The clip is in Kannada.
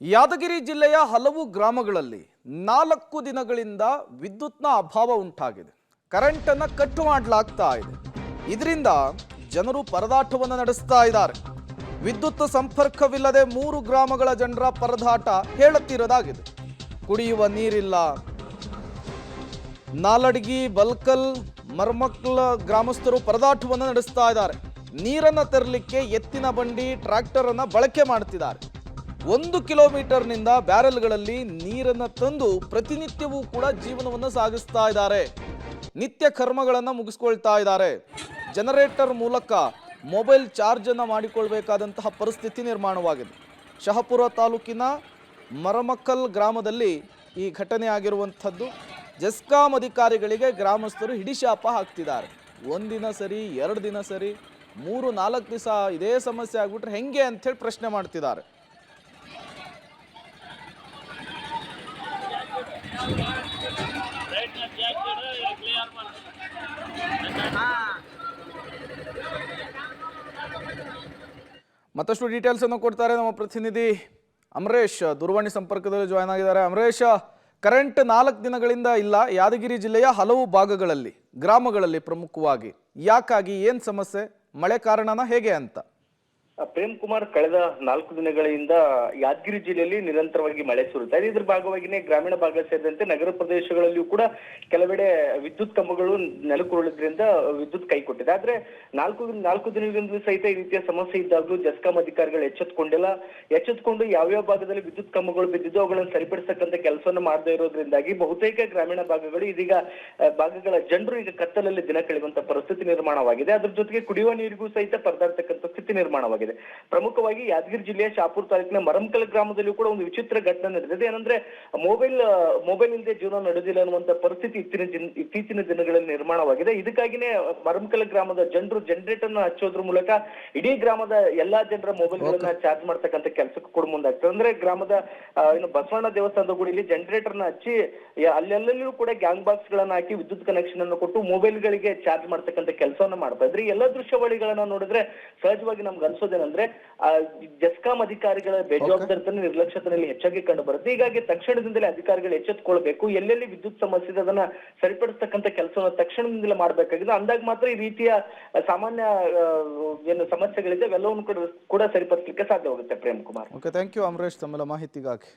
ಯಾದಗಿರಿ ಜಿಲ್ಲೆಯ ಹಲವು ಗ್ರಾಮಗಳಲ್ಲಿ 4 ದಿನಗಳಿಂದ ವಿದ್ಯುತ್ನ ಅಭಾವ ಉಂಟಾಗಿದೆ. ಕರೆಂಟ್ ಅನ್ನು ಕಟ್ ಮಾಡಲಾಗ್ತಾ ಇದೆ. ಇದರಿಂದ ಜನರು ಪರದಾಟವನ್ನು ನಡೆಸ್ತಾ ಇದ್ದಾರೆ. ವಿದ್ಯುತ್ ಸಂಪರ್ಕವಿಲ್ಲದೆ 3 ಗ್ರಾಮಗಳ ಜನರ ಪರದಾಟ ಹೇಳುತ್ತಿರೋದಾಗಿದೆ. ಕುಡಿಯುವ ನೀರಿಲ್ಲ. ನಾಲಡಗಿ, ಬಲ್ಕಲ್, ಮರಮಕ್ಕಳ ಗ್ರಾಮಸ್ಥರು ಪರದಾಟವನ್ನು ನಡೆಸ್ತಾ ಇದ್ದಾರೆ. ನೀರನ್ನು ತರಲಿಕ್ಕೆ ಎತ್ತಿನ ಬಂಡಿ, ಟ್ರ್ಯಾಕ್ಟರ್ ಅನ್ನು ಬಳಕೆ ಮಾಡ್ತಿದ್ದಾರೆ. 1 ಕಿಲೋಮೀಟರ್ನಿಂದ ಬ್ಯಾರೆಲ್ಗಳಲ್ಲಿ ನೀರನ್ನು ತಂದು ಪ್ರತಿನಿತ್ಯವೂ ಕೂಡ ಜೀವನವನ್ನು ಸಾಗಿಸ್ತಾ ಇದ್ದಾರೆ. ನಿತ್ಯ ಕರ್ಮಗಳನ್ನು ಮುಗಿಸ್ಕೊಳ್ತಾ ಇದ್ದಾರೆ. ಜನರೇಟರ್ ಮೂಲಕ ಮೊಬೈಲ್ ಚಾರ್ಜ್ ಅನ್ನು ಮಾಡಿಕೊಳ್ಬೇಕಾದಂತಹ ಪರಿಸ್ಥಿತಿ ನಿರ್ಮಾಣವಾಗಿದೆ. ಶಹಪುರ ತಾಲೂಕಿನ ಮರಮಕ್ಕಲ್ ಗ್ರಾಮದಲ್ಲಿ ಈ ಘಟನೆ ಆಗಿರುವಂಥದ್ದು. ಜೆಸ್ಕಾಂ ಅಧಿಕಾರಿಗಳಿಗೆ ಗ್ರಾಮಸ್ಥರು ಹಿಡಿಶಾಪ ಹಾಕ್ತಿದ್ದಾರೆ. ಒಂದಿನ ಸರಿ, 2 ದಿನ ಸರಿ, 3-4 ದಿವಸ ಇದೇ ಸಮಸ್ಯೆ ಆಗ್ಬಿಟ್ರೆ ಹೆಂಗೆ ಅಂಥೇಳಿ ಪ್ರಶ್ನೆ ಮಾಡ್ತಿದ್ದಾರೆ. ಮತ್ತಷ್ಟು ಡೀಟೇಲ್ಸ್ ಅನ್ನು ಕೊಡ್ತಾರೆ ನಮ್ಮ ಪ್ರತಿನಿಧಿ ಅಮರೇಶ್. ದೂರವಾಣಿ ಸಂಪರ್ಕದಲ್ಲಿ ಜಾಯ್ನ್ ಆಗಿದ್ದಾರೆ. ಅಮರೇಶ್, ಕರೆಂಟ್ 4 ದಿನಗಳಿಂದ ಇಲ್ಲ ಯಾದಗಿರಿ ಜಿಲ್ಲೆಯ ಹಲವು ಭಾಗಗಳಲ್ಲಿ, ಗ್ರಾಮಗಳಲ್ಲಿ ಪ್ರಮುಖವಾಗಿ. ಯಾಕಾಗಿ, ಏನ್ ಸಮಸ್ಯೆ, ಮಳೆ ಕಾರಣನ ಹೇಗೆ ಅಂತ? ಪ್ರೇಮ್ ಕುಮಾರ್, ಕಳೆದ 4 ದಿನಗಳಿಂದ ಯಾದಗಿರಿ ಜಿಲ್ಲೆಯಲ್ಲಿ ನಿರಂತರವಾಗಿ ಮಳೆ ಸುರಿತಾ ಇದೆ. ಇದ್ರ ಭಾಗವಾಗಿನೇ ಗ್ರಾಮೀಣ ಭಾಗ ಸೇರಿದಂತೆ ನಗರ ಪ್ರದೇಶಗಳಲ್ಲಿಯೂ ಕೂಡ ಕೆಲವೆಡೆ ವಿದ್ಯುತ್ ಕಂಬಗಳು ನೆಲಕ್ಕುರುಳಿದ್ರಿಂದ ವಿದ್ಯುತ್ ಕೈಕೊಟ್ಟಿದೆ. ಆದ್ರೆ 4 ದಿನಗಳಿಂದ ಸಹಿತ ಈ ರೀತಿಯ ಸಮಸ್ಯೆ ಇದ್ದಾಗಲೂ ಜೆಸ್ಕಾಂ ಅಧಿಕಾರಿಗಳು ಎಚ್ಚೆತ್ತುಕೊಂಡು ಯಾವ್ಯಾವ ಭಾಗದಲ್ಲಿ ವಿದ್ಯುತ್ ಕಂಬಗಳು ಬಿದ್ದಿದ್ದು ಅವುಗಳನ್ನು ಸರಿಪಡಿಸತಕ್ಕಂತ ಕೆಲಸವನ್ನು ಮಾಡದೇ ಇರೋದ್ರಿಂದಾಗಿ ಬಹುತೇಕ ಗ್ರಾಮೀಣ ಭಾಗಗಳು ಇದೀಗ ಭಾಗಗಳ ಜನರು ಈಗ ಕತ್ತಲಲ್ಲಿ ದಿನ ಕಳೆಯುವಂತ ಪರಿಸ್ಥಿತಿ ನಿರ್ಮಾಣವಾಗಿದೆ. ಅದ್ರ ಜೊತೆಗೆ ಕುಡಿಯುವ ನೀರಿಗೂ ಸಹಿತ ಪರದಾಡ್ತಕ್ಕಂಥ ಸ್ಥಿತಿ ನಿರ್ಮಾಣವಾಗಿದೆ. ಪ್ರಮುಖವಾಗಿ ಯಾದಗಿರಿ ಜಿಲ್ಲೆಯ ಶಹಾಪುರ ತಾಲೂಕಿನ ಮರಮಕಲ್ ಗ್ರಾಮದಲ್ಲೂ ಕೂಡ ಒಂದು ವಿಚಿತ್ರ ಘಟನೆ ನಡೆದಿದೆ. ಏನಂದ್ರೆ ಮೊಬೈಲ್ ಇಲ್ಲದೆ ಜೀವನ ನಡೆದಿಲ್ಲ ಅನ್ನುವಂತ ಪರಿಸ್ಥಿತಿ ಇತ್ತೀಚಿನ ದಿನಗಳಲ್ಲಿ ನಿರ್ಮಾಣವಾಗಿದೆ. ಇದಕ್ಕಾಗಿನೇ ಮರಮಕಲ್ ಗ್ರಾಮದ ಜನರು ಜನರೇಟರ್ ನ ಹಚ್ಚೋದ್ರ ಮೂಲಕ ಇಡೀ ಗ್ರಾಮದ ಎಲ್ಲಾ ಜನರ ಮೊಬೈಲ್ ಗಳನ್ನ ಚಾರ್ಜ್ ಮಾಡ್ತಕ್ಕಂಥ ಕೆಲಸಕ್ಕೆ ಕೂಡ ಮುಂದಾಗ್ತದೆ. ಅಂದ್ರೆ ಗ್ರಾಮದ ಬಸವಣ್ಣ ದೇವಸ್ಥಾನದ ಗುಡಿಯಲ್ಲಿ ಜನರೇಟರ್ ನ ಹಚ್ಚಿ ಅಲ್ಲೆಲ್ಲೂ ಕೂಡ ಗ್ಯಾಂಗ್ ಬಾಕ್ಸ್ ಗಳನ್ನ ಹಾಕಿ ವಿದ್ಯುತ್ ಕನೆಕ್ಷನ್ ಅನ್ನು ಕೊಟ್ಟು ಮೊಬೈಲ್ ಗಳಿಗೆ ಚಾರ್ಜ್ ಮಾಡ್ತಕ್ಕಂಥ ಕೆಲಸವನ್ನ ಮಾಡ್ತಾ ಇದ್ರಿ. ಎಲ್ಲ ದೃಶ್ಯಾವಳಿಗಳನ್ನ ನೋಡಿದ್ರೆ ಸಹಜವಾಗಿ ನಮ್ಗೆ ಅನ್ಸೋದೇನಂದ್ರೆ ಜೆಸ್ಕಾಂ ಅಧಿಕಾರಿಗಳ ಬೇಜವಾಬ್ದಾರಿತನ, ನಿರ್ಲಕ್ಷ್ಯತೆಯಲ್ಲಿ ಹೆಚ್ಚಾಗಿ ಕಂಡು ಬರುತ್ತೆ. ಹೀಗಾಗಿ ತಕ್ಷಣದಿಂದಲೇ ಅಧಿಕಾರಿಗಳು ಎಚ್ಚೆತ್ತುಕೊಳ್ಬೇಕು. ಎಲ್ಲೆಲ್ಲಿ ವಿದ್ಯುತ್ ಸಮಸ್ಯೆ ಇದೆ ಅದನ್ನ ಸರಿಪಡಿಸ್ತಕ್ಕಂಥ ಕೆಲಸವನ್ನ ತಕ್ಷಣದಿಂದಲೇ ಮಾಡಬೇಕಾಗಿದೆ. ಅಂದಾಗ ಮಾತ್ರ ಈ ರೀತಿಯ ಸಾಮಾನ್ಯ ಏನು ಸಮಸ್ಯೆಗಳಿದೆ ಅವೆಲ್ಲವನ್ನು ಕೂಡ ಸರಿಪಡಿಸಲಿಕ್ಕೆ ಸಾಧ್ಯವಾಗುತ್ತೆ. Prem Kumar, okay, thank you Amaresh ತಮ್ಮ ಮಾಹಿತಿಗಾಗಿ.